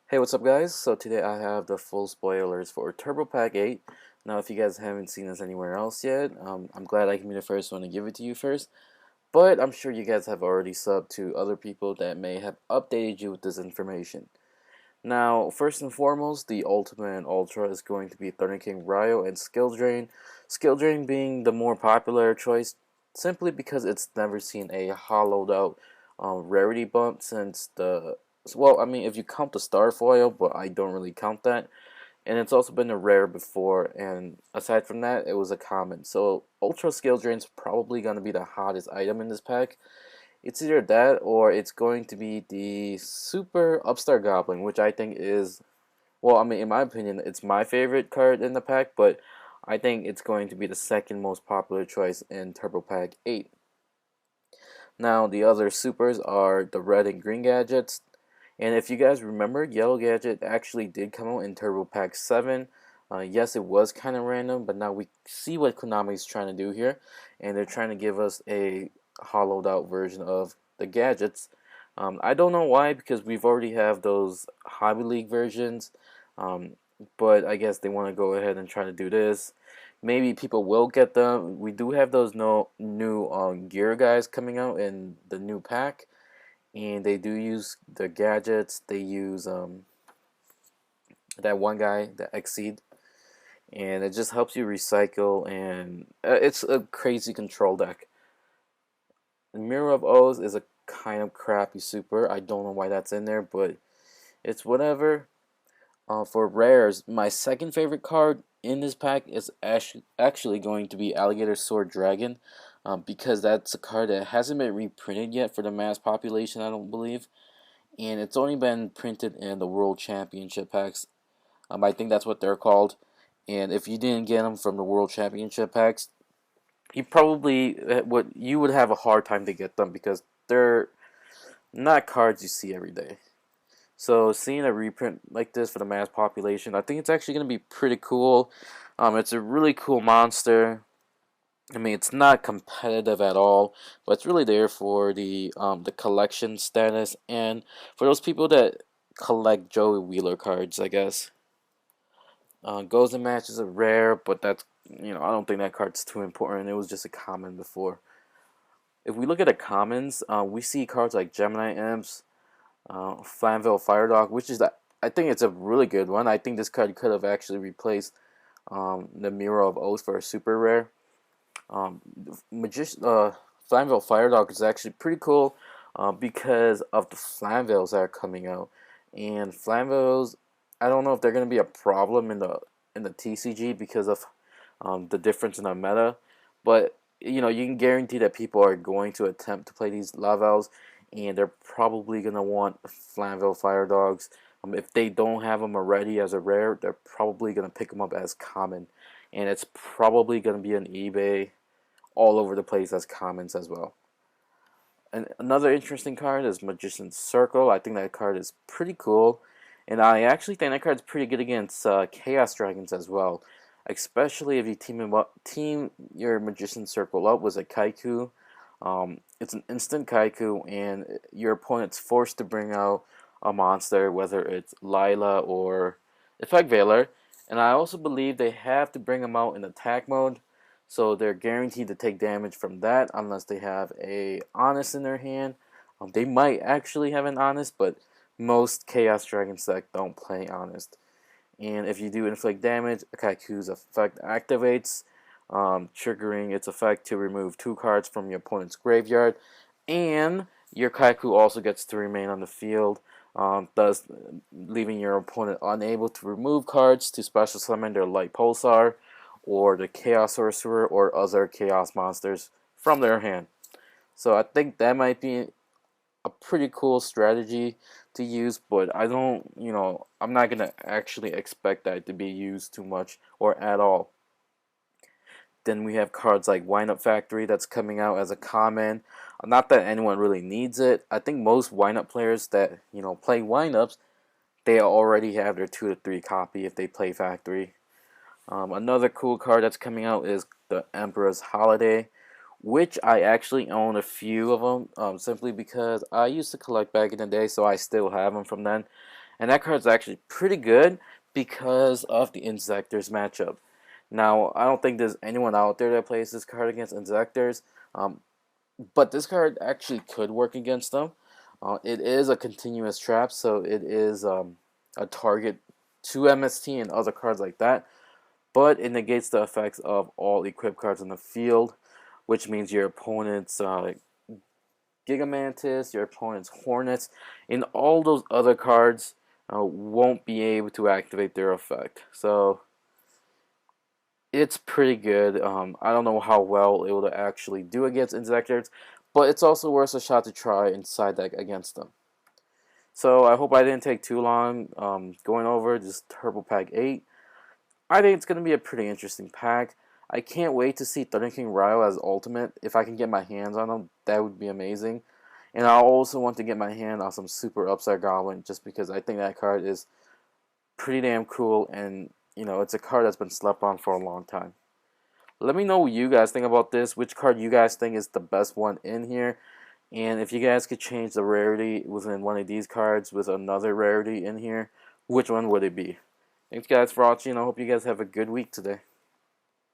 Hey, what's up guys? So today I have the full spoilers for Turbo Pack 8. Now if you guys haven't seen this anywhere else yet, I'm glad I can be the first one to give it to you first. But I'm sure you guys have already subbed to other people that may have updated you with this information. Now, first and foremost, the Ultimate and Ultra is going to be Thunder King Ryo and Skill Drain. Skill Drain being the more popular choice simply because it's never seen a hollowed out rarity bump since the well, I mean, if you count the star foil, but I don't really count that. And it's also been a rare before, and aside from that, it was a common. So Ultra Skill Drain's probably going to be the hottest item in this pack. It's either that or it's going to be the Super Upstart Goblin, which I think is, well, I mean, in my opinion, it's my favorite card in the pack, but I think it's going to be the second most popular choice in Turbo Pack 8. Now, the other supers are the red and green gadgets. And if you guys remember, Yellow Gadget actually did come out in Turbo Pack 7. Yes, it was kind of random, but now we see what Konami's trying to do here. And they're trying to give us a hollowed out version of the gadgets. I don't know why, because we've already have those Hobby League versions. Um, but I guess they want to go ahead and try to do this. Maybe people will get them. We do have those no new gear guys coming out in the new pack, and they do use the gadgets. They use that one guy, the Exceed, and it just helps you recycle. And it's a crazy control deck. The Mirror of O's is a kind of crappy super. I don't know why that's in there, but it's whatever. For rares, my second favorite card in this pack is actually going to be Alligator Sword Dragon, because that's a card that hasn't been reprinted yet for the mass population, I don't believe, and it's only been printed in the World Championship packs. I think that's what they're called, and if you didn't get them from the World Championship packs, you would have a hard time to get them because they're not cards you see every day. So seeing a reprint like this for the mass population, I think it's actually going to be pretty cool. It's a really cool monster. I mean, it's not competitive at all, but it's really there for the collection status and for those people that collect Joey Wheeler cards, I guess. Goes and matches are rare, but that's, I don't think that card's too important. It was just a common before. If we look at the commons, we see cards like Gemini Imps, Flamvell Fire Dog, which is I think it's a really good one. I think this card could have actually replaced the Mirror of Oath for a super rare. Flamvell Fire Dog is actually pretty cool because of the Flamvells that are coming out, and Flamvells, I don't know if they're going to be a problem in the TCG because of the difference in the meta, but you can guarantee that people are going to attempt to play these Lavels, and they're probably going to want Flamvell Fire Dogs. If they don't have them already as a rare, they're probably going to pick them up as common, and it's probably going to be on eBay all over the place as commons as well. And another interesting card is Magician's Circle. I think that card is pretty cool, and I actually think that card's pretty good against Chaos Dragons as well, especially if you team your Magician's Circle up with a Kaiku. It's an instant Kaiku, and your opponent's forced to bring out a monster, whether it's Lila or Effect Veiler. And I also believe they have to bring them out in attack mode, so they're guaranteed to take damage from that unless they have a Honest in their hand. They might actually have an Honest, but most Chaos Dragons deck don't play Honest. And if you do inflict damage, Kaiku's effect activates, triggering its effect to remove 2 cards from your opponent's graveyard. And your Kaiku also gets to remain on the field, thus leaving your opponent unable to remove cards to special summon their Light Pulsar or the Chaos Sorcerer or other Chaos monsters from their hand. So I think that might be a pretty cool strategy to use, but I don't, I'm not going to actually expect that to be used too much or at all. Then we have cards like Wind Up Factory that's coming out as a common. Not that anyone really needs it. I think most Wind Up players that, play Wind Ups, they already have their 2 to 3 copy if they play Factory. Another cool card that's coming out is the Emperor's Holiday, which I actually own a few of them, simply because I used to collect back in the day, so I still have them from then. And that card's actually pretty good because of the Insectors matchup. Now, I don't think there's anyone out there that plays this card against Insectors, but this card actually could work against them. It is a continuous trap, so it is a target to MST and other cards like that, but it negates the effects of all equipped cards in the field, which means your opponent's Gigamantis, your opponent's Hornets, and all those other cards won't be able to activate their effect. So it's pretty good. I don't know how well it will actually do against Insectors, but it's also worth a shot to try and side deck against them. So I hope I didn't take too long going over just Turbo Pack 8. I think it's going to be a pretty interesting pack. I can't wait to see Thunder King Ryle as Ultimate. If I can get my hands on him, that would be amazing. And I also want to get my hand on some Super Upside Goblin just because I think that card is pretty damn cool, and you know, it's a card that's been slept on for a long time. Let me know what you guys think about this, which card you guys think is the best one in here, and if you guys could change the rarity within one of these cards with another rarity in here, which one would it be? Thanks guys for watching. I hope you guys have a good week today.